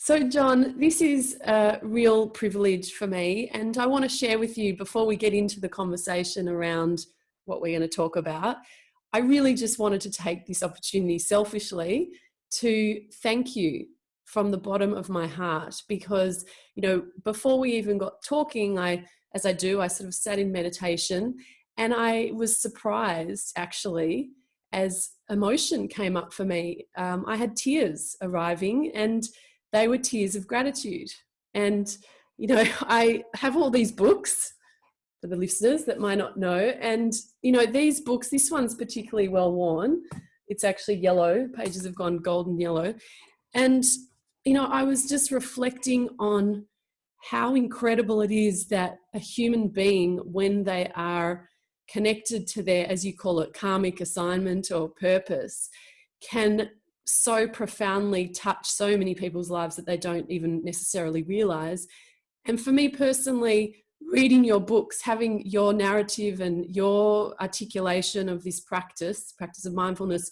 So, Jon, this is a real privilege for me, and I want to share with you before we get into the conversation around what we're going to talk about. I really just wanted to take this opportunity selfishly to thank you from the bottom of my heart, because, before we even got talking, I sort of sat in meditation, and I was surprised actually as emotion came up for me. I had tears arriving, and they were tears of gratitude. And, I have all these books for the listeners that might not know. And, these books, this one's particularly well worn. It's actually yellow. Pages have gone golden yellow. And, I was just reflecting on how incredible it is that a human being, when they are connected to their, as you call it, karmic assignment or purpose, can so profoundly touch so many people's lives that they don't even necessarily realize. And for me personally, reading your books, having your narrative and your articulation of this practice of mindfulness,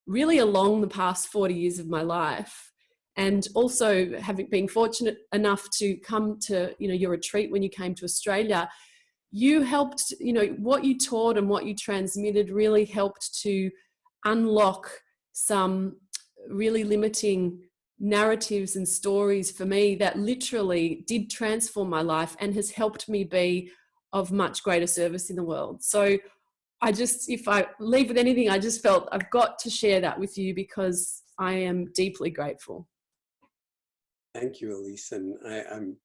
really along the past 40 years of my life, and also being fortunate enough to come to, your retreat when you came to Australia, you helped, what you taught and what you transmitted really helped to unlock some really limiting narratives and stories for me that literally did transform my life and has helped me be of much greater service in the world. So if I leave with anything, I just felt I've got to share that with you because I am deeply grateful. Thank you, Elise. And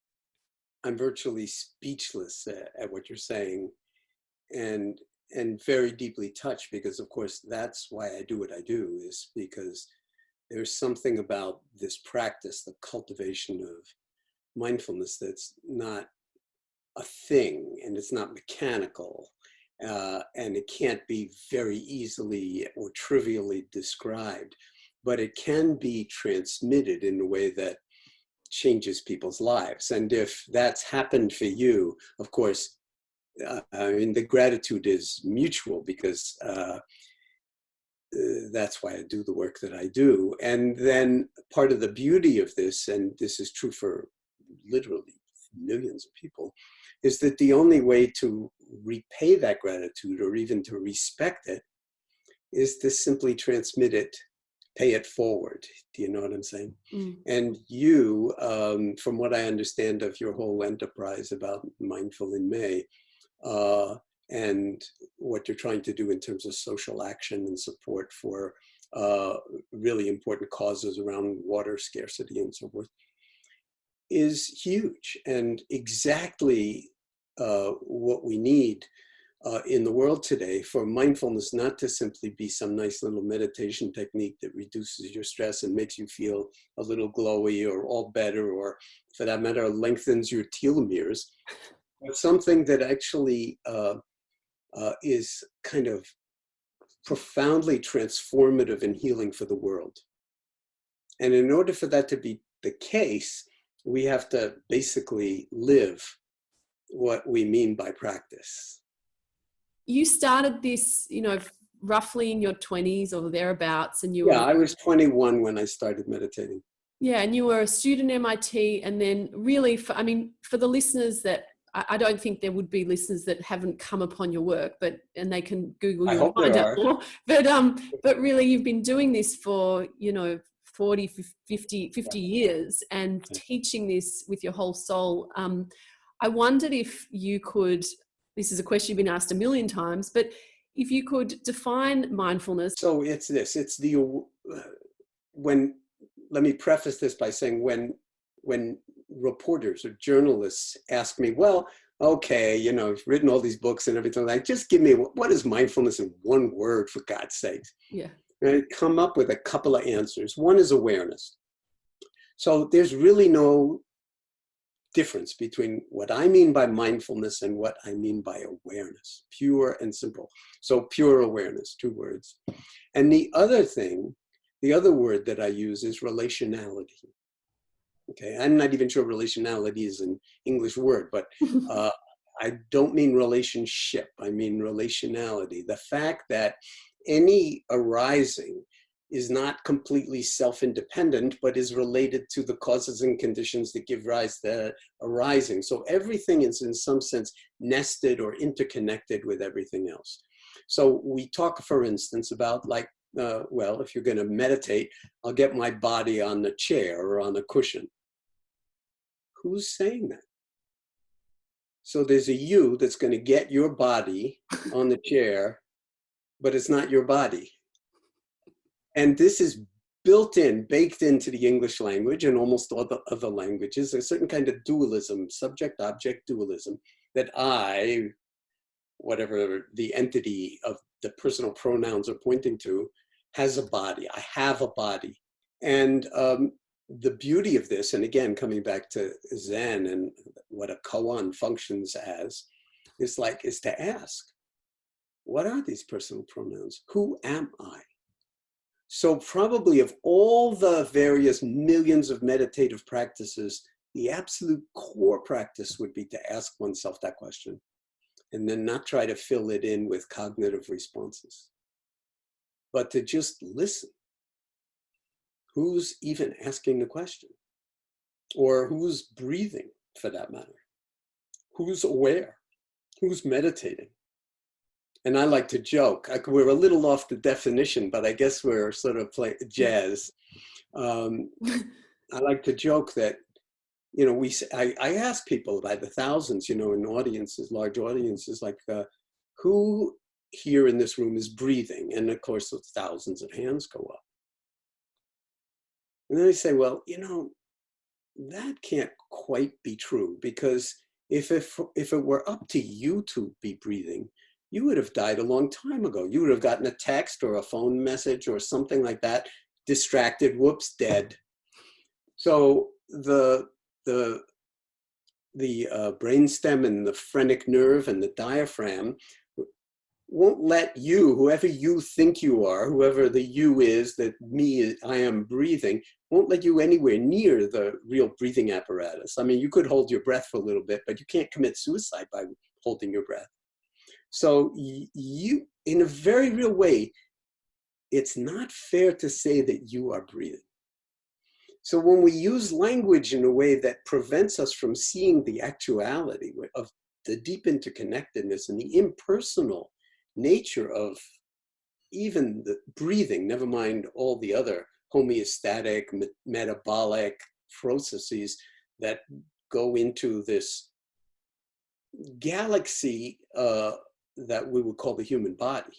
I'm virtually speechless at what you're saying, and very deeply touched, because of course that's why I do what I do, is because there's something about this practice, the cultivation of mindfulness, that's not a thing, and it's not mechanical, and it can't be very easily or trivially described, but it can be transmitted in a way that changes people's lives. And if that's happened for you, of course, the gratitude is mutual, because that's why I do the work that I do. And then part of the beauty of this, and this is true for literally millions of people, is that the only way to repay that gratitude, or even to respect it, is to simply transmit it, pay it forward. Do you know what I'm saying? Mm. And you, from what I understand of your whole enterprise about Mindful in May, and what you're trying to do in terms of social action and support for really important causes around water scarcity and so forth, is huge, and exactly what we need in the world today, for mindfulness not to simply be some nice little meditation technique that reduces your stress and makes you feel a little glowy or all better, or for that matter, lengthens your telomeres, but something that actually is kind of profoundly transformative and healing for the world. And in order for that to be the case, we have to basically live what we mean by practice. You started this, roughly in your 20s or thereabouts, and I was 21 when I started meditating. Yeah, and you were a student at MIT, and then really, for the listeners that, I don't think there would be listeners that haven't come upon your work, and they can Google you and find out more. But really, you've been doing this for 40, 50 years, and teaching this with your whole soul. I wondered if you could. This is a question you've been asked a million times, but if you could define mindfulness. So it's this. It's let me preface this by saying when reporters or journalists ask me, well, okay, you've written all these books and everything, like, just give me, what is mindfulness in one word, for God's sake? Yeah. And I come up with a couple of answers. One is awareness. So there's really no difference between what I mean by mindfulness and what I mean by awareness, pure and simple. So pure awareness, 2 words. And the other word that I use is relationality. Okay, I'm not even sure relationality is an English word, but I don't mean relationship, I mean relationality. The fact that any arising is not completely self-independent, but is related to the causes and conditions that give rise to arising. So everything is in some sense nested or interconnected with everything else. So we talk, for instance, about like, well, if you're going to meditate, I'll get my body on the chair or on a cushion. Who's saying that? So there's a you that's going to get your body on the chair, but it's not your body. And this is built in, baked into the English language and almost all the other languages, a certain kind of dualism, subject-object dualism, that I, whatever the entity of the personal pronouns are pointing to, has a body. I have a body. And the beauty of this, and again, coming back to Zen and what a koan functions as, is to ask, what are these personal pronouns? Who am I? So probably of all the various millions of meditative practices, the absolute core practice would be to ask oneself that question and then not try to fill it in with cognitive responses, but to just listen. Who's even asking the question? Or who's breathing, for that matter? Who's aware? Who's meditating? And I like to joke, we're a little off the definition, but I guess we're sort of playing jazz. I like to joke that, you know, I ask people by the thousands, you know, in audiences, large audiences, like who here in this room is breathing? And of course, thousands of hands go up. And then I say, well, you know, that can't quite be true, because if it were up to you to be breathing, you would have died a long time ago. You would have gotten a text or a phone message or something like that, distracted, whoops, dead. So the brainstem and the phrenic nerve and the diaphragm won't let you, whoever you think you are, whoever the you is, that me, I am breathing, won't let you anywhere near the real breathing apparatus. I mean, you could hold your breath for a little bit, but you can't commit suicide by holding your breath. So you, in a very real way, it's not fair to say that you are breathing. So when we use language in a way that prevents us from seeing the actuality of the deep interconnectedness and the impersonal nature of even the breathing, never mind all the other homeostatic, metabolic processes that go into this galaxy that we would call the human body.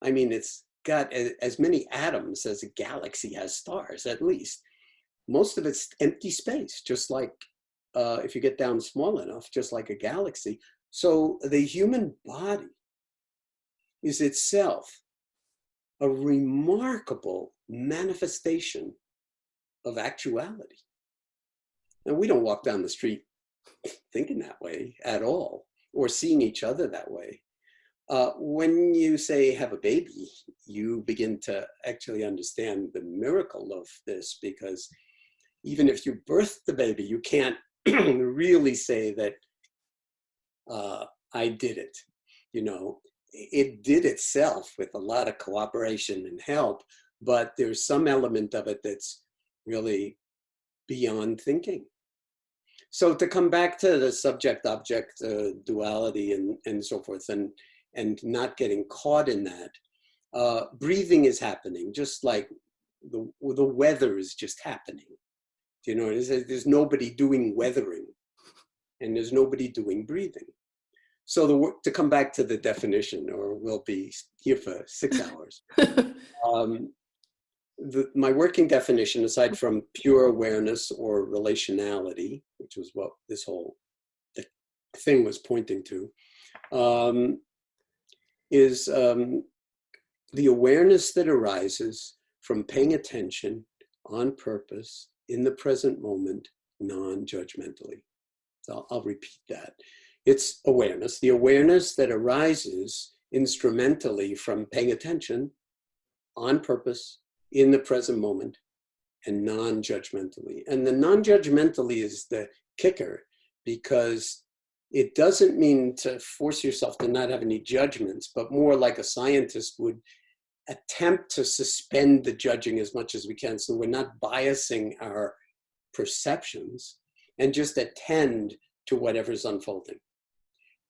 I mean, it's got as many atoms as a galaxy has stars, at least. Most of it's empty space, just like if you get down small enough, just like a galaxy. So the human body is itself a remarkable manifestation of actuality. And we don't walk down the street thinking that way at all, or seeing each other that way. When you say have a baby, you begin to actually understand the miracle of this, because even if you birth the baby, you can't really say that I did it. You know, it did itself with a lot of cooperation and help, but there's some element of it that's really beyond thinking. So to come back to the subject-object duality and so forth, and not getting caught in that, breathing is happening, just like the weather is just happening. You know, there's nobody doing weathering, and there's nobody doing breathing. So to come back to the definition, or we'll be here for 6 hours. My working definition, aside from pure awareness or relationality, which was what this whole thing was pointing to, is the awareness that arises from paying attention on purpose in the present moment, non-judgmentally. So I'll repeat that. It's awareness, the awareness that arises instrumentally from paying attention on purpose in the present moment and non-judgmentally. And the non-judgmentally is the kicker, because It doesn't mean to force yourself to not have any judgments, but more like a scientist would attempt to suspend the judging as much as we can, so we're not biasing our perceptions, and just attend to whatever's unfolding.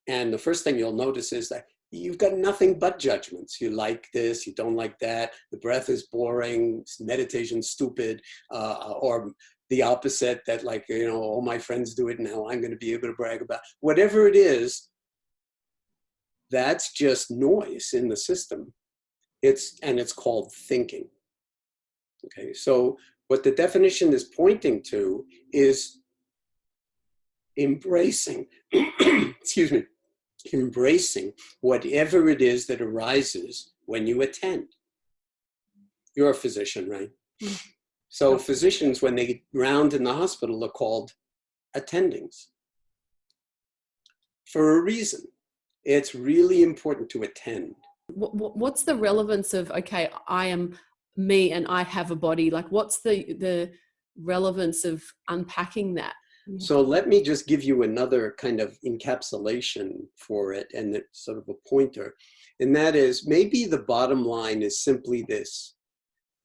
And the first thing you'll notice is that you've got nothing but judgments. You like this, you don't like that, the breath is boring, meditation's stupid, or the opposite, that like, you know, all my friends do it, now I'm going to be able to brag about. Whatever it is, that's just noise in the system. It's called thinking. Okay, so what the definition is pointing to is embracing, excuse me, embracing whatever it is that arises when you attend. You're a physician, right? Mm-hmm. So physicians, when they round in the hospital, are called attendings for a reason. It's really important to attend. What's the relevance of, okay, I am me and I have a body? Like, what's the relevance of unpacking that? So let me just give you another kind of encapsulation for it, and it's sort of a pointer. And that is, maybe the bottom line is simply this: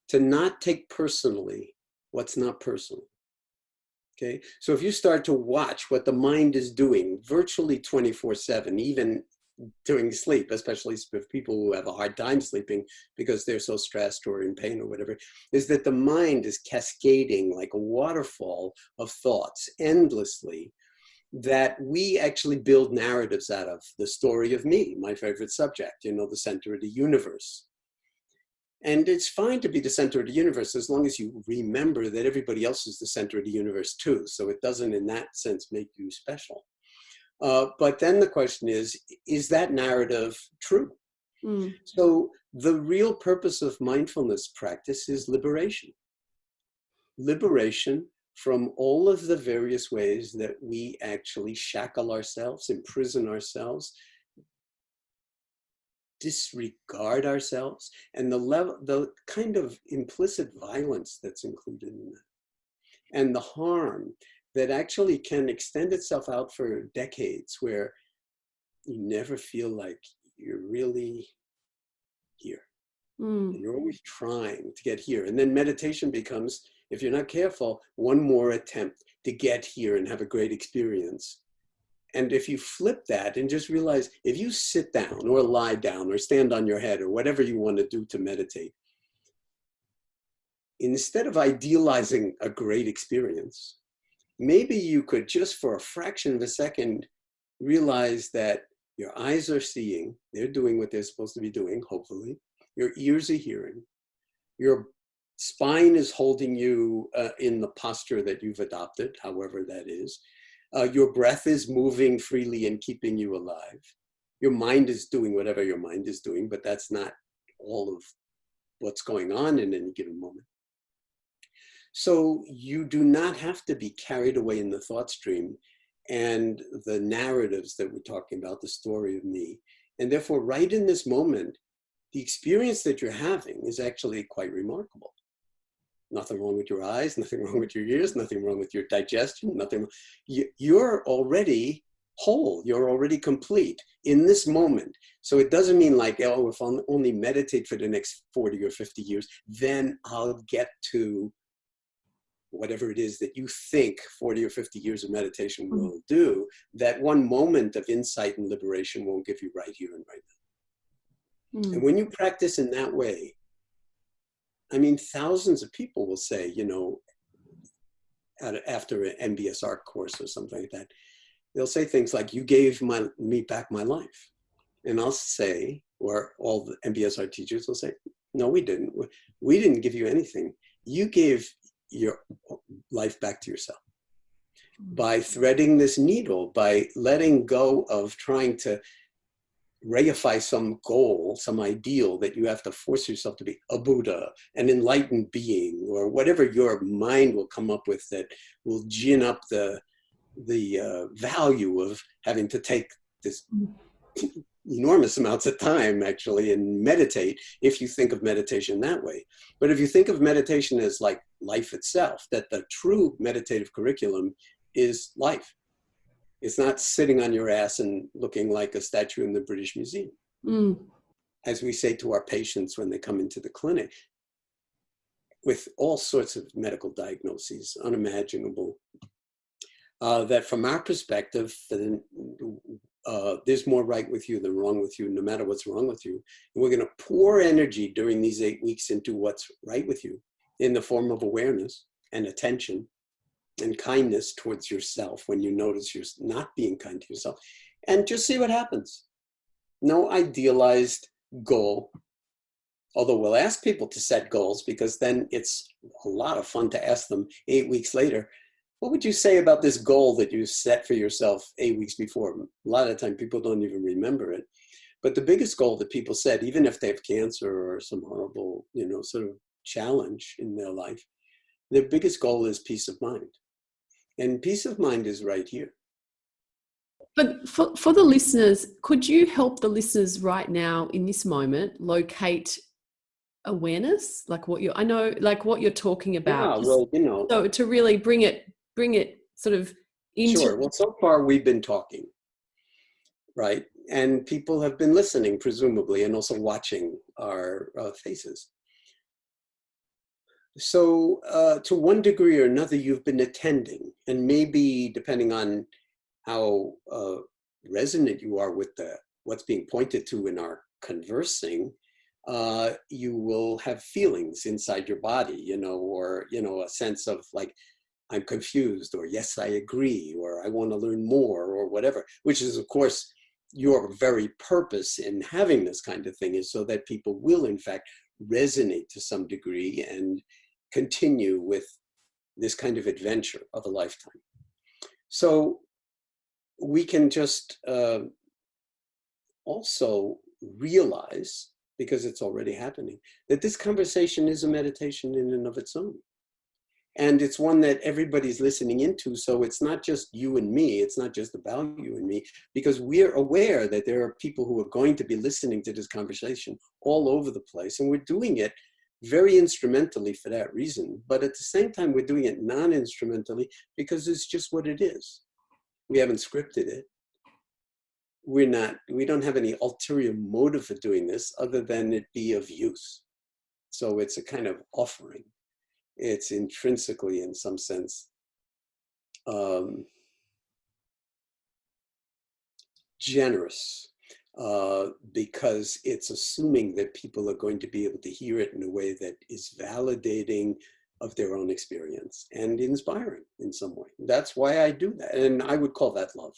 to not take personally what's not personal. Okay, so if you start to watch what the mind is doing virtually 24/7, even during sleep, especially with people who have a hard time sleeping because they're so stressed or in pain or whatever, is that the mind is cascading like a waterfall of thoughts endlessly, that we actually build narratives out of. The story of me, my favorite subject, you know, the center of the universe. And it's fine to be the center of the universe as long as you remember that everybody else is the center of the universe too. So it doesn't in that sense make you special. But then the question is that narrative true? Mm. So the real purpose of mindfulness practice is liberation. Liberation from all of the various ways that we actually shackle ourselves, imprison ourselves, disregard ourselves, and the kind of implicit violence that's included in that, and the harm that actually can extend itself out for decades, where you never feel like you're really here. Mm. And you're always trying to get here. And then meditation becomes, if you're not careful, one more attempt to get here and have a great experience. And if you flip that and just realize, if you sit down or lie down or stand on your head or whatever you want to do to meditate, instead of idealizing a great experience, maybe you could just for a fraction of a second realize that your eyes are seeing, they're doing what they're supposed to be doing, hopefully. Your ears are hearing. Your spine is holding you in the posture that you've adopted, however that is. Your breath is moving freely and keeping you alive. Your mind is doing whatever your mind is doing, but that's not all of what's going on in any given moment. So you do not have to be carried away in the thought stream and the narratives that we're talking about, the story of me. And therefore, right in this moment, the experience that you're having is actually quite remarkable. Nothing wrong with your eyes, nothing wrong with your ears, nothing wrong with your digestion, nothing. You're already whole, you're already complete in this moment. So it doesn't mean like, oh, if I'll only meditate for the next 40 or 50 years, then I'll get to whatever it is that you think 40 or 50 years of meditation will do. That one moment of insight and liberation won't give you right here and right now. And when you practice in that way, I mean, thousands of people will say, you know, after an MBSR course or something like that, they'll say things like, you gave me back my life. And I'll say, or all the MBSR teachers will say, no, we didn't. We didn't give you anything. You gave your life back to yourself by threading this needle, by letting go of trying to reify some goal, some ideal that you have to force yourself to be a Buddha, an enlightened being, or whatever your mind will come up with that will gin up the value of having to take this enormous amounts of time actually and meditate, if you think of meditation that way. But if you think of meditation as like life itself, that the true meditative curriculum is life. It's not sitting on your ass and looking like a statue in the British Museum. As we say to our patients when they come into the clinic, with all sorts of medical diagnoses, unimaginable, that from our perspective, there's more right with you than wrong with you, no matter what's wrong with you. And we're going to pour energy during these 8 weeks into what's right with you in the form of awareness and attention and kindness towards yourself when you notice you're not being kind to yourself. And just see what happens. No idealized goal. Although we'll ask people to set goals, because then it's a lot of fun to ask them 8 weeks later, what would you say about this goal that you set for yourself 8 weeks before? A lot of the time people don't even remember it. But the biggest goal that people set, even if they have cancer or some horrible, sort of challenge in their life, their biggest goal is peace of mind. And peace of mind is right here. But for the listeners, could you help the listeners right now in this moment locate awareness, like what you're talking about? Yeah, well, so to really bring it sort of into. Sure. Well, so far we've been talking, right? And people have been listening, presumably, and also watching our faces. So to one degree or another, you've been attending, and maybe depending on how resonant you are with what's being pointed to in our conversing, you will have feelings inside your body, or, a sense of like, I'm confused, or yes, I agree, or I want to learn more, or whatever, which is, of course, your very purpose in having this kind of thing, is so that people will, in fact, resonate to some degree and continue with this kind of adventure of a lifetime. So we can just also realize, because it's already happening, that this conversation is a meditation in and of its own. And it's one that everybody's listening into. So it's not just you and me. It's not just about you and me, because we're aware that there are people who are going to be listening to this conversation all over the place. And we're doing it very instrumentally for that reason. But at the same time, we're doing it non-instrumentally because it's just what it is. We haven't scripted it. We don't have any ulterior motive for doing this other than it be of use. So it's a kind of offering. It's intrinsically, in some sense, generous, because it's assuming that people are going to be able to hear it in a way that is validating of their own experience and inspiring in some way. That's why I do that. And I would call that love.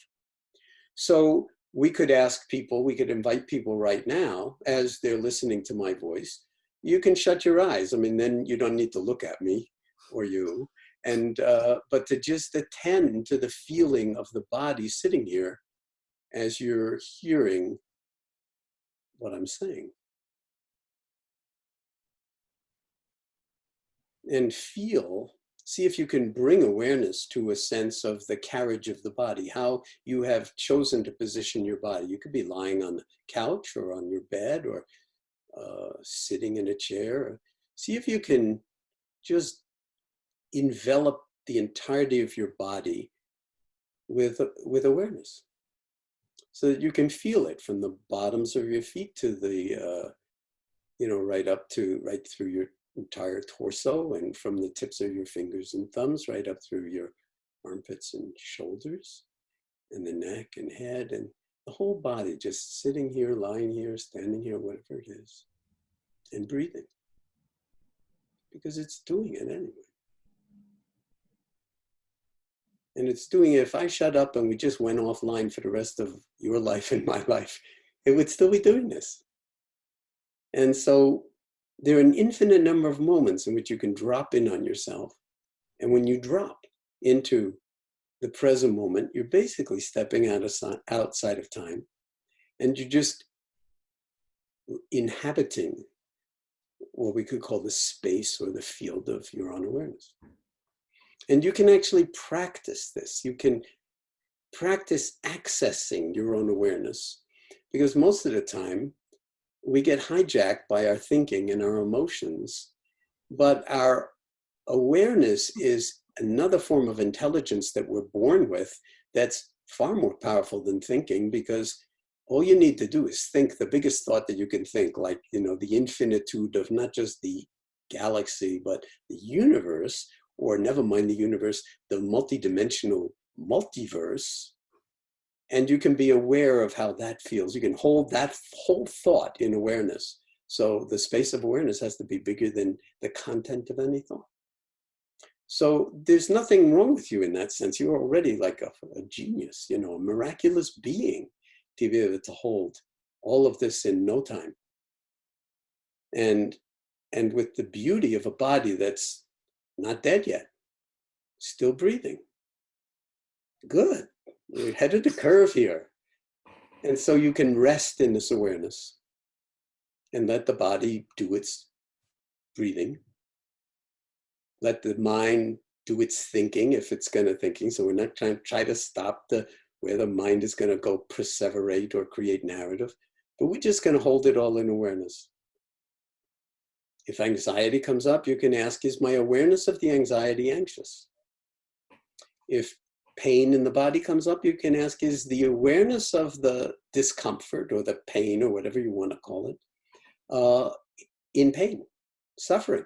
So we could invite people right now, as they're listening to my voice, you can shut your eyes. I mean, then you don't need to look at me or you, but to just attend to the feeling of the body sitting here as you're hearing what I'm saying. And see if you can bring awareness to a sense of the carriage of the body, how you have chosen to position your body. You could be lying on the couch or on your bed or sitting in a chair. See if you can just envelop the entirety of your body with awareness, so that you can feel it from the bottoms of your feet to the, right through your entire torso, and from the tips of your fingers and thumbs right up through your armpits and shoulders and the neck and head, and the whole body just sitting here, lying here, standing here, whatever it is, and breathing, because it's doing it anyway. And it's doing it. If I shut up and we just went offline for the rest of your life and my life, it would still be doing this. And so there are an infinite number of moments in which you can drop in on yourself. And when you drop into the present moment, you're basically stepping outside of time, and you're just inhabiting what we could call the space or the field of your own awareness. And you can actually practice this. You can practice accessing your own awareness, because most of the time we get hijacked by our thinking and our emotions, but our awareness is another form of intelligence that we're born with, that's far more powerful than thinking, because all you need to do is think the biggest thought that you can think, like, the infinitude of not just the galaxy, but the universe, or never mind the universe, the multidimensional multiverse. And you can be aware of how that feels. You can hold that whole thought in awareness. So the space of awareness has to be bigger than the content of any thought. So there's nothing wrong with you in that sense. You're already like a genius, a miraculous being, to be able to hold all of this in no time. And with the beauty of a body that's not dead yet, still breathing. Good. We're ahead of the curve here. And so you can rest in this awareness and let the body do its breathing. Let the mind do its thinking if it's going to thinking. So we're not trying to try to stop where the mind is going to go perseverate or create narrative, but we're just going to hold it all in awareness. If anxiety comes up, you can ask, is my awareness of the anxiety anxious? If pain in the body comes up, you can ask, is the awareness of the discomfort or the pain or whatever you want to call it, in pain, suffering?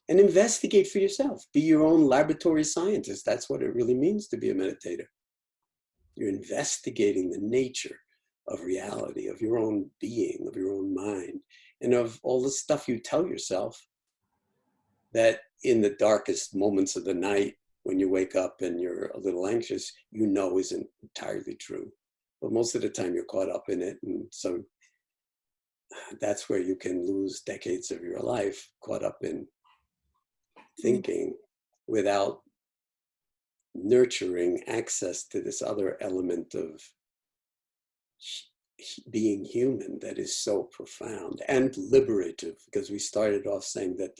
And investigate for yourself. Be your own laboratory scientist. That's what it really means to be a meditator. You're investigating the nature of reality, of your own being, of your own mind, and of all the stuff you tell yourself that in the darkest moments of the night, when you wake up and you're a little anxious, isn't entirely true. But most of the time you're caught up in it. And so that's where you can lose decades of your life caught up in thinking without nurturing access to this other element of being human that is so profound and liberative, because we started off saying that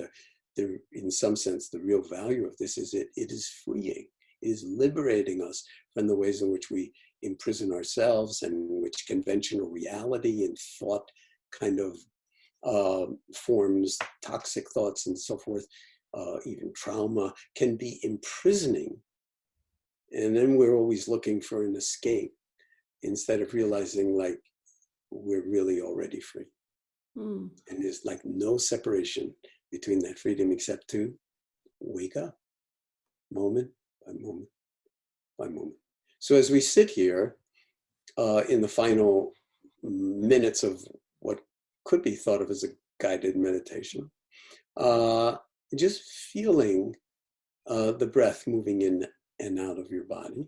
in some sense, the real value of this is it is freeing, it is liberating us from the ways in which we imprison ourselves, and in which conventional reality and thought kind of forms, toxic thoughts and so forth, even trauma, can be imprisoning. And then we're always looking for an escape instead of realizing like we're really already free. And there's like no separation between that freedom except to wake up moment by moment by moment. So as we sit here in the final minutes of what could be thought of as a guided meditation, just feeling the breath moving in and out of your body,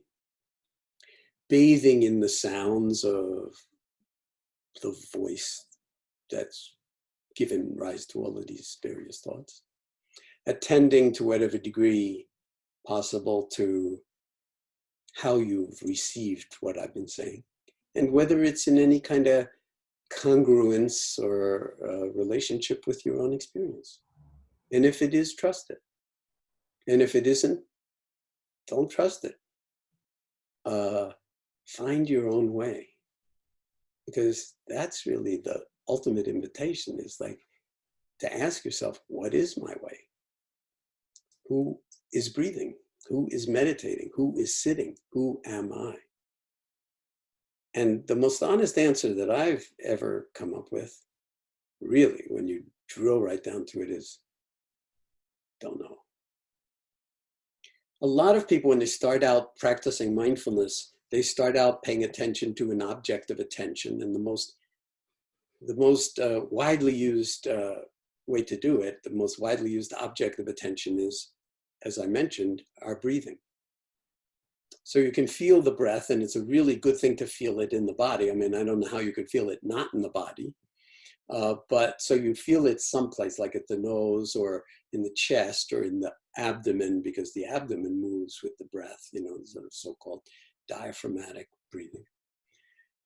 bathing in the sounds of the voice that's given rise to all of these various thoughts, attending to whatever degree possible to how you've received what I've been saying, and whether it's in any kind of congruence or relationship with your own experience. And if it is, trust it. And if it isn't, don't trust it. Find your own way. Because that's really the ultimate invitation, is like to ask yourself, what is my way? Who is breathing? Who is meditating? Who is sitting? Who am I? And the most honest answer that I've ever come up with, really, when you drill right down to it, is don't know. A lot of people, when they start out practicing mindfulness, they start out paying attention to an object of attention. And the most widely used way to do it, the most widely used object of attention is, as I mentioned, our breathing. So you can feel the breath, and it's a really good thing to feel it in the body. I mean, I don't know how you could feel it not in the body. But so you feel it someplace, like at the nose or in the chest or in the abdomen, because the abdomen moves with the breath, sort of so-called diaphragmatic breathing.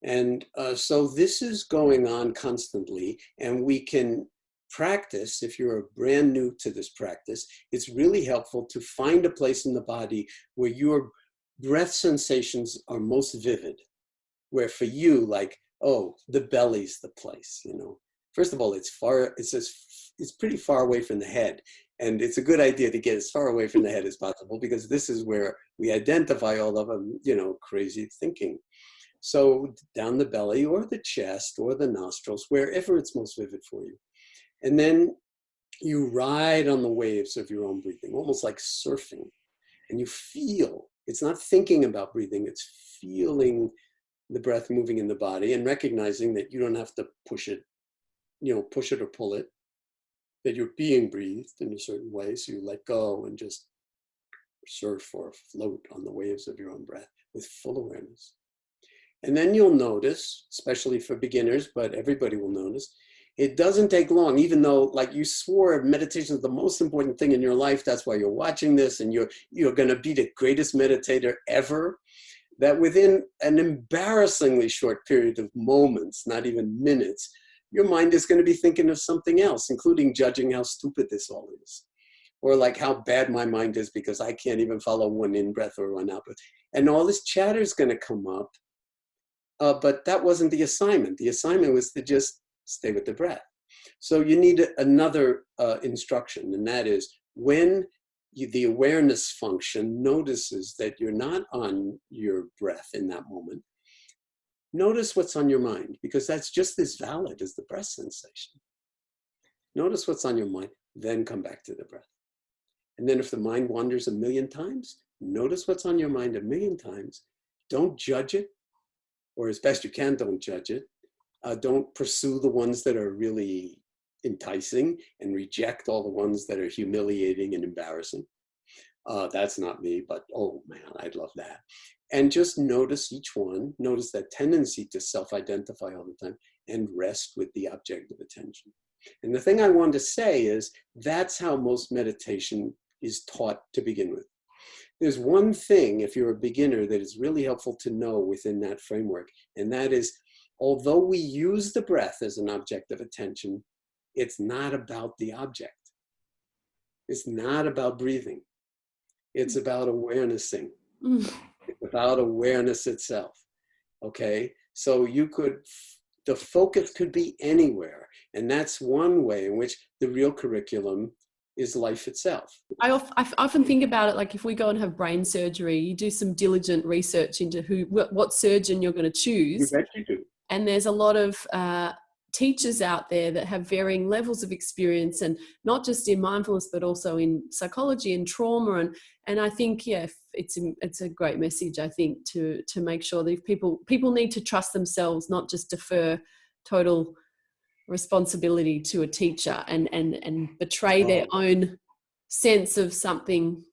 And so this is going on constantly, and we can practice. If you're brand new to this practice, it's really helpful to find a place in the body where your breath sensations are most vivid, where for you, like, oh, the belly's the place, First of all, it's pretty far away from the head. And it's a good idea to get as far away from the head as possible, because this is where we identify all of them, crazy thinking. So down the belly or the chest or the nostrils, wherever it's most vivid for you. And then you ride on the waves of your own breathing, almost like surfing. And you feel, it's not thinking about breathing, it's feeling the breath moving in the body and recognizing that you don't have to push it or pull it, that you're being breathed in a certain way. So you let go and just surf or float on the waves of your own breath with full awareness. And then you'll notice, especially for beginners, but everybody will notice, it doesn't take long, even though, like you swore meditation is the most important thing in your life. That's why you're watching this, and you're going to be the greatest meditator ever. That within an embarrassingly short period of moments, not even minutes, your mind is going to be thinking of something else, including judging how stupid this all is, or like how bad my mind is because I can't even follow one in breath or one out breath. And all this chatter is going to come up. But that wasn't the assignment. The assignment was to just stay with the breath. So you need another instruction, and that is when the awareness function notices that you're not on your breath in that moment, notice what's on your mind, because that's just as valid as the breath sensation. Notice what's on your mind, then come back to the breath. And then if the mind wanders 1,000,000 times, notice what's on your mind 1,000,000 times. Don't judge it, or as best you can, don't judge it. Don't pursue the ones that are really enticing and reject all the ones that are humiliating and embarrassing. That's not me, but oh man, I'd love that. And just notice each one, notice that tendency to self-identify all the time, and rest with the object of attention. And the thing I wanted to say is that's how most meditation is taught to begin with. There's one thing, if you're a beginner, that is really helpful to know within that framework, and that is, although we use the breath as an object of attention, it's not about the object. It's not about breathing. It's about awarenessing. It's about awareness itself. Okay? So the focus could be anywhere. And that's one way in which the real curriculum is life itself. I often think about it like if we go and have brain surgery, you do some diligent research into what surgeon you're going to choose. You bet you do. And there's a lot of teachers out there that have varying levels of experience, and not just in mindfulness, but also in psychology and trauma. And I think, yeah, it's a great message, I think, to make sure that people need to trust themselves, not just defer total responsibility to a teacher and betray their own sense of something.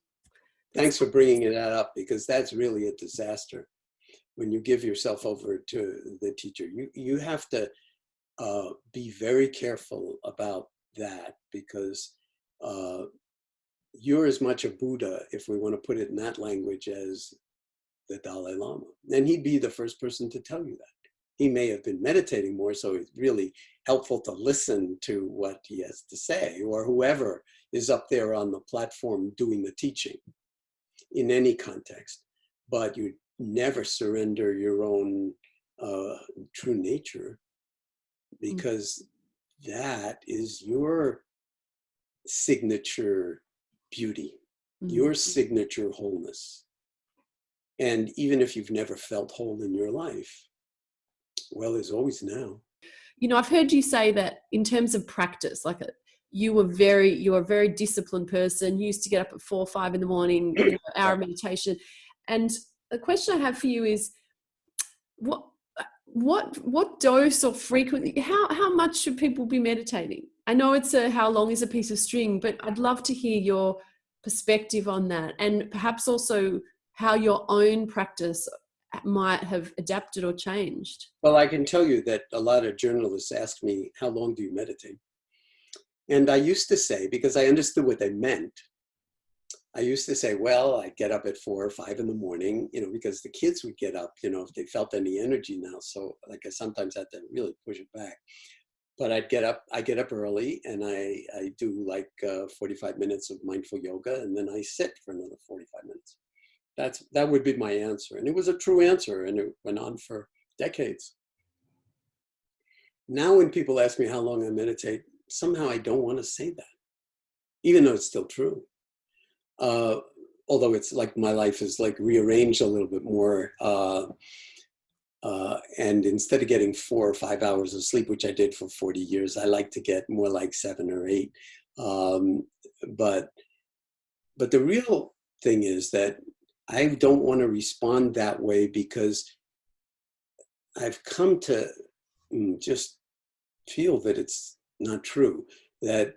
Thanks for bringing that up, because that's really a disaster. When you give yourself over to the teacher, you have to be very careful about that, because you're as much a Buddha, if we want to put it in that language, as the Dalai Lama. And he'd be the first person to tell you that. He may have been meditating more, so it's really helpful to listen to what he has to say, or whoever is up there on the platform doing the teaching in any context. But you never surrender your own true nature, because that is your signature beauty, your signature wholeness. And even if you've never felt whole in your life, well, there's always now. You know, I've heard you say that in terms of practice, like you're a very disciplined person. You used to get up at 4 or 5 in the morning, hour of meditation. And the question I have for you is, what dose or frequently, how much should people be meditating? I know it's how long is a piece of string, but I'd love to hear your perspective on that, and perhaps also how your own practice might have adapted or changed. Well, I can tell you that a lot of journalists ask me, how long do you meditate? And I used to say, because I understood what they meant, I used to say, well, I'd get up at 4 or 5 in the morning, because the kids would get up, if they felt any energy now. So like I sometimes had to really push it back. But I get up early, and I do like 45 minutes of mindful yoga, and then I sit for another 45 minutes. That would be my answer. And it was a true answer, and it went on for decades. Now when people ask me how long I meditate, somehow I don't want to say that. even though it's still true. Although it's like my life is like rearranged a little bit more. And instead of getting 4 or 5 hours of sleep, which I did for 40 years, I like to get more like 7 or 8. But the real thing is that I don't want to respond that way, because I've come to just feel that it's not true, that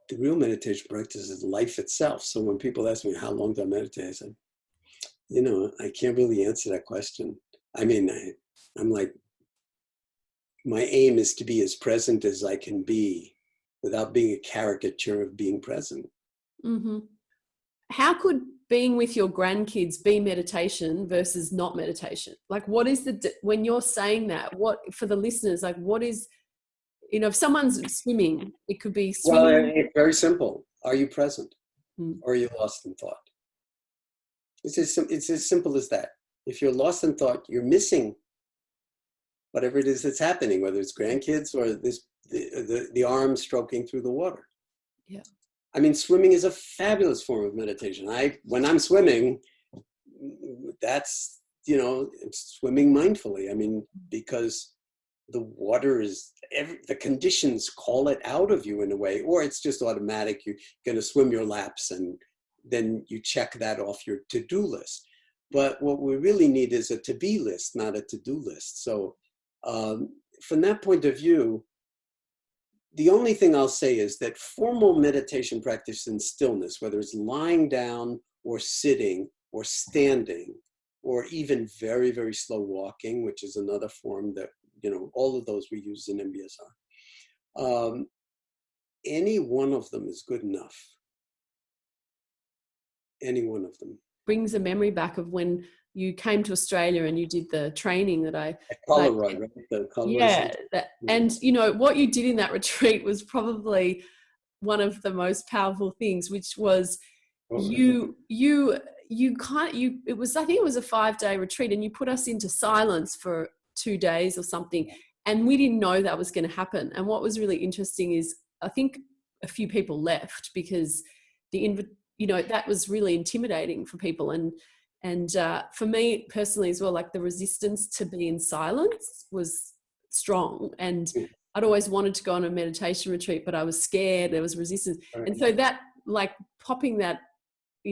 the real meditation practice is life itself. So when people ask me, how long do I meditate? I said, I can't really answer that question. I mean, I'm like, my aim is to be as present as I can be without being a caricature of being present. Mm-hmm. How could being with your grandkids be meditation versus not meditation? Like, what is when you're saying that, what, for the listeners, like, what is, if someone's swimming, it could be swimming. Well, it's very simple. Are you present? Or are you lost in thought? It's as simple as that. If you're lost in thought, you're missing whatever it is that's happening, whether it's grandkids or the arm stroking through the water. Yeah. I mean, swimming is a fabulous form of meditation. When I'm swimming, that's, swimming mindfully. I mean, because the water is, the conditions call it out of you in a way, or it's just automatic. You're going to swim your laps and then you check that off your to-do list. But what we really need is a to-be list, not a to-do list. So from that point of view, the only thing I'll say is that formal meditation practice in stillness, whether it's lying down or sitting or standing, or even very, very slow walking, which is another form that, all of those we use in MBSR, any one of them is good enough. Any one of them. Brings a memory back of when you came to Australia and you did the training that I... Right? Yeah. And, what you did in that retreat was probably one of the most powerful things, which was I think it was a 5-day retreat, and you put us into silence for 2 days or something. And we didn't know that was going to happen. And what was really interesting is I think a few people left because that was really intimidating for people. And for me personally as well, like the resistance to be in silence was strong. And I'd always wanted to go on a meditation retreat, but I was scared. There was resistance. And so that, like, popping that,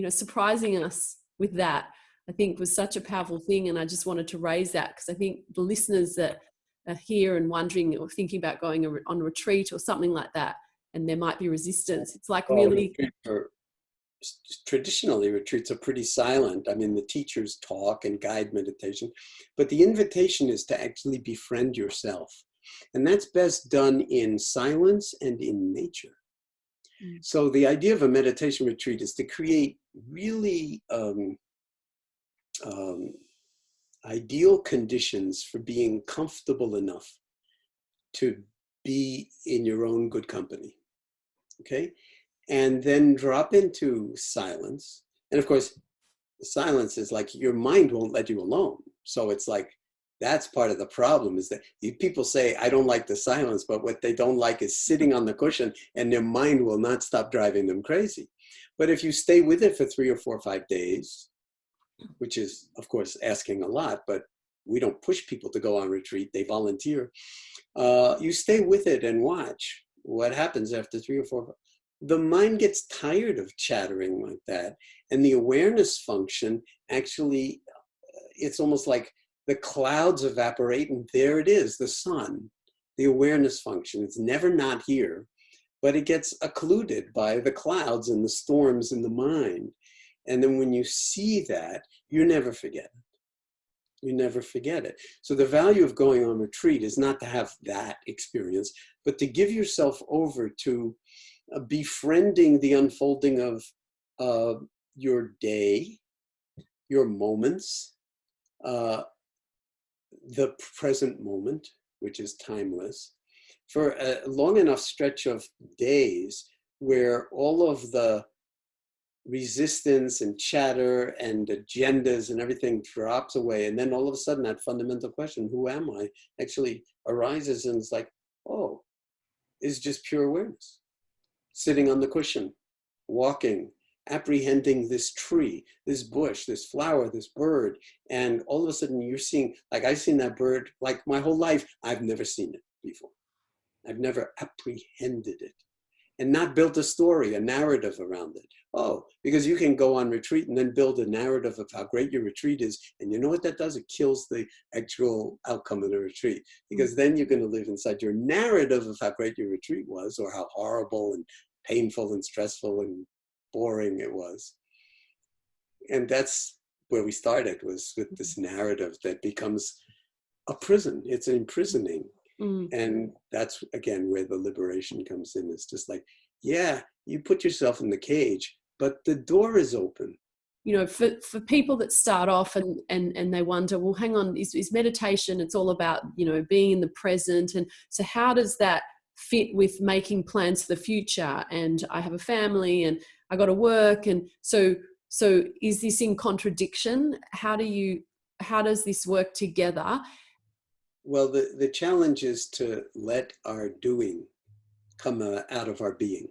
surprising us with that, I think was such a powerful thing. And I just wanted to raise that, because I think the listeners that are here and wondering or thinking about going on a retreat or something like that, and there might be resistance, it's like really... Traditionally, retreats are pretty silent. I mean, the teachers talk and guide meditation, but the invitation is to actually befriend yourself. And that's best done in silence and in nature. So the idea of a meditation retreat is to create really ideal conditions for being comfortable enough to be in your own good company. Okay? And then drop into silence. And of course, silence is like your mind won't let you alone. So it's like, that's part of the problem, is that people say, I don't like the silence, but what they don't like is sitting on the cushion, and their mind will not stop driving them crazy. But if you stay with it for 3 or 4 or 5 days, which is, of course, asking a lot, but we don't push people to go on retreat, they volunteer. You stay with it and watch what happens after 3 or 4. The mind gets tired of chattering like that. And the awareness function, actually, it's almost like the clouds evaporate and there it is, the sun, the awareness function. It's never not here, but it gets occluded by the clouds and the storms in the mind. And then when you see that, you never forget it. You never forget it. So the value of going on retreat is not to have that experience, but to give yourself over to befriending the unfolding of your day, your moments, the present moment, which is timeless, for a long enough stretch of days where all of the resistance and chatter and agendas and everything drops away. And then all of a sudden that fundamental question, who am I, actually arises, and it's like, oh, it's just pure awareness. sitting on the cushion, walking, apprehending this tree, this bush, this flower, this bird. And all of a sudden you're seeing, like I've seen that bird like my whole life. I've never seen it before. I've never apprehended it and not built a story, a narrative around it. Oh, because you can go on retreat and then build a narrative of how great your retreat is. And you know what that does? It kills the actual outcome of the retreat, because then you're going to live inside your narrative of how great your retreat was, or how horrible and painful and stressful and boring it was. And that's where we started, was with this narrative that becomes a prison. It's an imprisoning. And that's, again, where the liberation comes in. It's just like, yeah, you put yourself in the cage, but the door is open. You know, for people that start off and they wonder, well, hang on, is meditation, it's all about, you know, being in the present. And so how does that fit with making plans for the future? And I have a family and I got to work. And so is this in contradiction? How does this work together? Well, the challenge is to let our doing come out of our being.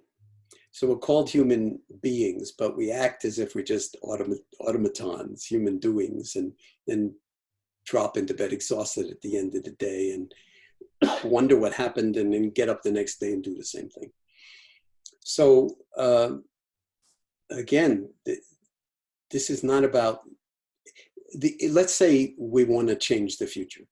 So we're called human beings, but we act as if we're just automatons, human doings, and drop into bed exhausted at the end of the day and wonder what happened, and then get up the next day and do the same thing. So again, this is not about, let's say we want to change the future.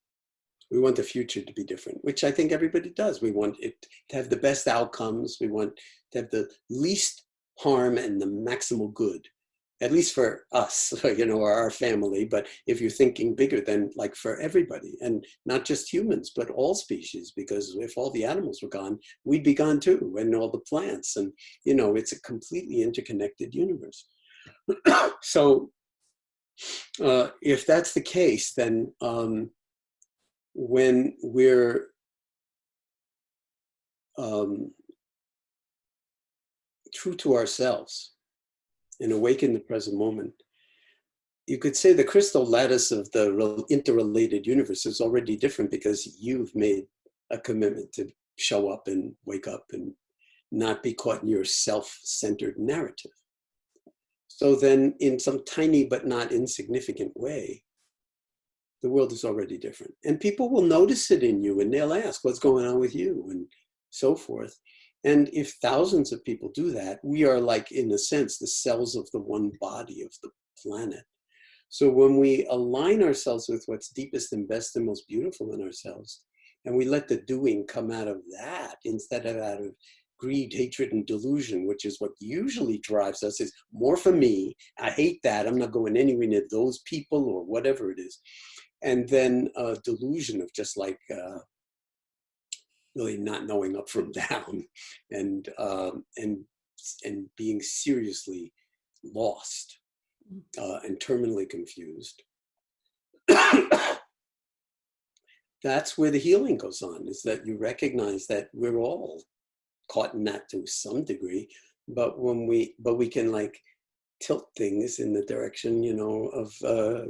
We want the future to be different, which I think everybody does. We want it to have the best outcomes. We want to have the least harm and the maximal good, at least for us, you know, or our family. But if you're thinking bigger, then like for everybody, and not just humans, but all species, because if all the animals were gone, we'd be gone too, and all the plants. And, you know, it's a completely interconnected universe. So if that's the case, then when we're true to ourselves and awake in the present moment, you could say the crystal lattice of the interrelated universe is already different, because you've made a commitment to show up and wake up and not be caught in your self-centered narrative. So then, in some tiny but not insignificant way, the world is already different. And people will notice it in you, and they'll ask, what's going on with you? And so forth. And if thousands of people do that, we are, like, in a sense, the cells of the one body of the planet. So when we align ourselves with what's deepest and best and most beautiful in ourselves, and we let the doing come out of that instead of out of greed, hatred, and delusion, which is what usually drives us, is more for me. I hate that. I'm not going anywhere near those people, or whatever it is. And then a delusion of just like really not knowing up from down, and being seriously lost and terminally confused. That's where the healing goes on, is that you recognize that we're all caught in that to some degree, but we can, like, tilt things in the direction, you know, of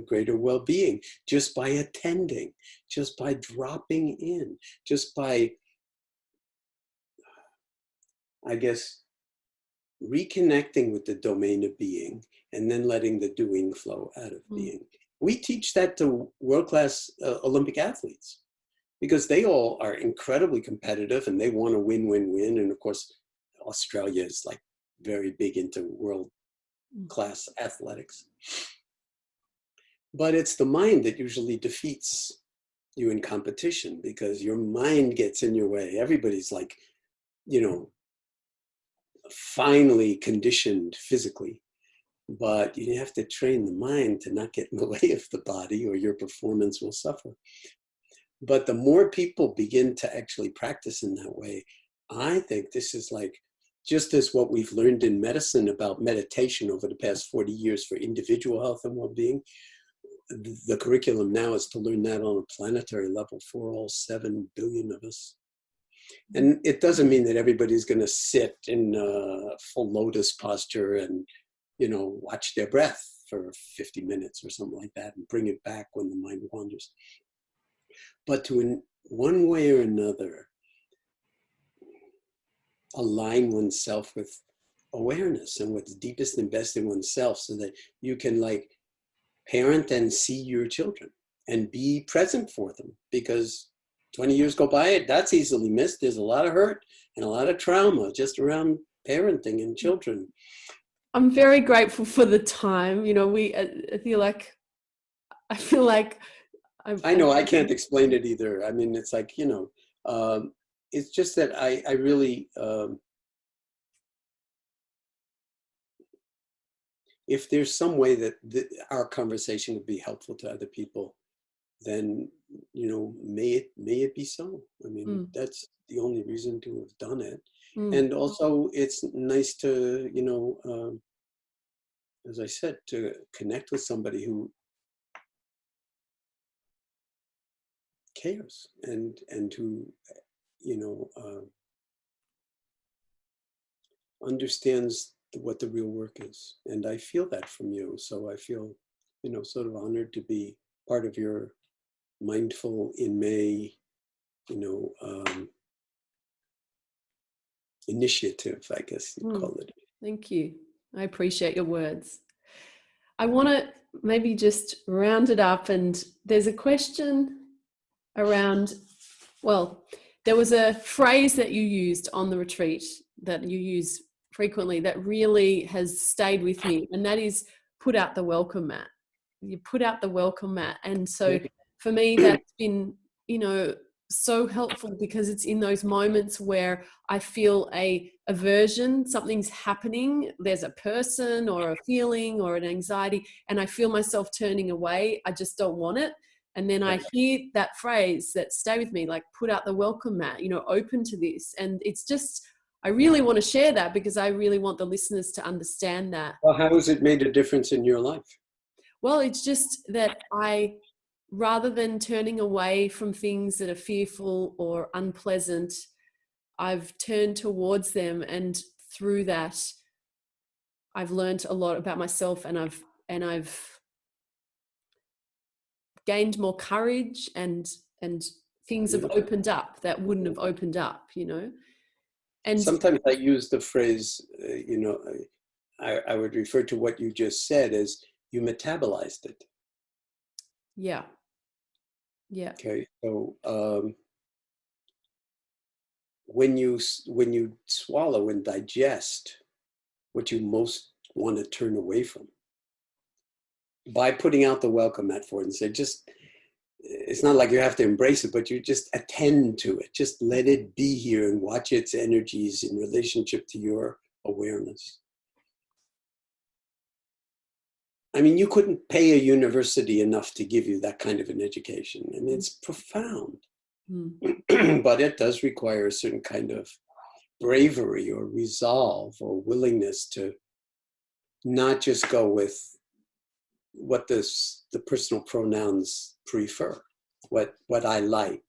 greater well-being, just by attending, just by dropping in, just by, I guess, reconnecting with the domain of being, and then letting the doing flow out of being. We teach that to world-class Olympic athletes, because they all are incredibly competitive and they want to win, win, win. And of course, Australia is, like, very big into world-class athletics. But it's the mind that usually defeats you in competition, because your mind gets in your way. Everybody's, like, you know, finely conditioned physically, but you have to train the mind to not get in the way of the body, or your performance will suffer. But the more people begin to actually practice in that way, I think this is, like, just as what we've learned in medicine about meditation over the past 40 years for individual health and well-being, the curriculum now is to learn that on a planetary level for all 7 billion of us. And it doesn't mean that everybody's going to sit in full lotus posture and, you know, watch their breath for 50 minutes or something like that and bring it back when the mind wanders. But to, in one way or another, align oneself with awareness and what's deepest and best in oneself, so that you can like parent and see your children and be present for them. Because 20 years go by, that's easily missed. There's a lot of hurt and a lot of trauma just around parenting and children. I'm very grateful for the time. You know, I feel like I know I can't explain it either. I mean, it's like, it's just that I really, if there's some way that our conversation would be helpful to other people, then, may it be so. I mean, that's the only reason to have done it. And also it's nice to, as I said, to connect with somebody who cares and who, understands what the real work is. And I feel that from you. So I feel, sort of honored to be part of your Mindful in May, initiative, I guess you'd call it. Thank you. I appreciate your words. I want to maybe just round it up, and there's a question around, well, there was a phrase that you used on the retreat that you use frequently that really has stayed with me, and that is put out the welcome mat. You put out the welcome mat. And so for me, that's been, so helpful, because it's in those moments where I feel a aversion, something's happening, there's a person or a feeling or an anxiety, and I feel myself turning away. I just don't want it. And then I hear that phrase that stay with me, like put out the welcome mat, open to this. And it's just, I really want to share that, because I really want the listeners to understand that. Well, how has it made a difference in your life? Well, it's just that rather than turning away from things that are fearful or unpleasant, I've turned towards them, and through that, I've learned a lot about myself, and I've gained more courage, and things have opened up that wouldn't have opened up, And sometimes I use the phrase, I would refer to what you just said as you metabolized it. Yeah. Yeah. Okay. So when you swallow and digest what you most want to turn away from, by putting out the welcome mat for it and say, it's not like you have to embrace it, but you just attend to it. Just let it be here and watch its energies in relationship to your awareness. I mean, you couldn't pay a university enough to give you that kind of an education, and it's profound. But it does require a certain kind of bravery or resolve or willingness to not just go with what the personal pronouns prefer, what I like,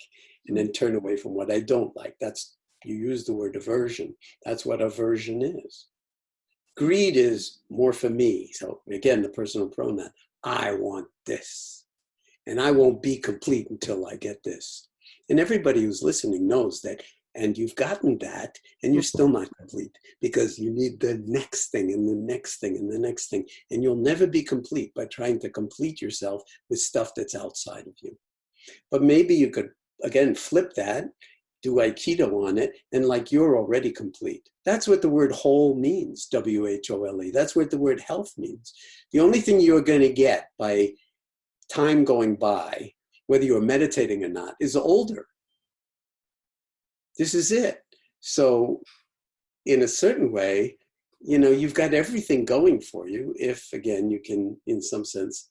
and then turn away from what I don't like. You use the word aversion. That's what aversion is. Greed is more for me. So again, the personal pronoun, I want this, and I won't be complete until I get this. And everybody who's listening knows that, and you've gotten that, and you're still not complete, because you need the next thing and the next thing and the next thing. And you'll never be complete by trying to complete yourself with stuff that's outside of you. But maybe you could, again, flip that, do Aikido on it, and like you're already complete. That's what the word whole means, W-H-O-L-E. That's what the word health means. The only thing you're going to get by time going by, whether you're meditating or not, is older. This is it. So in a certain way, you've got everything going for you if, again, you can, in some sense,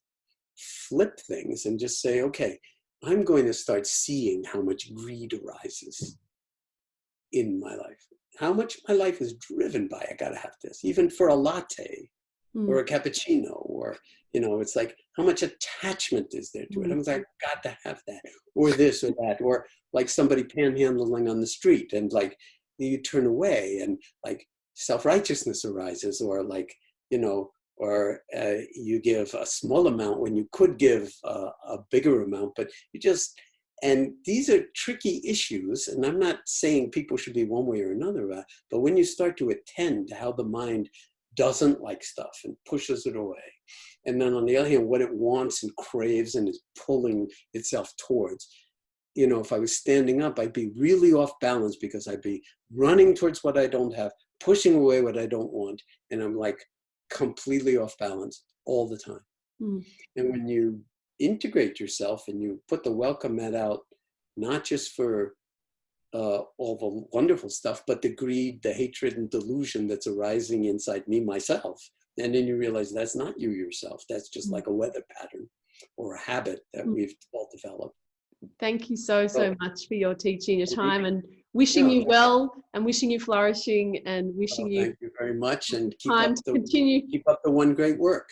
flip things and just say, okay, I'm going to start seeing how much greed arises in my life. How much my life is driven by, I gotta have this, even for a latte or a cappuccino, or, it's like, how much attachment is there to it? I'm like, I got to have that, or this or that, or like somebody panhandling on the street, and like you turn away, and like self-righteousness arises, or like, or you give a small amount when you could give a bigger amount, but you just, And these are tricky issues, and I'm not saying people should be one way or another about it, but when you start to attend to how the mind doesn't like stuff and pushes it away, and then on the other hand, what it wants and craves and is pulling itself towards, you know, if I was standing up, I'd be really off balance because I'd be running towards what I don't have, pushing away what I don't want, and I'm like completely off balance all the time. And when you integrate yourself and you put the welcome mat out, not just for all the wonderful stuff, but the greed, the hatred, and delusion that's arising inside me, myself. And then you realize that's not you yourself. That's just like a weather pattern or a habit that we've all developed. Thank you so much for your teaching, your time, and wishing you well, and wishing you flourishing, and wishing you thank you very much, and time to continue. Keep up the one great work.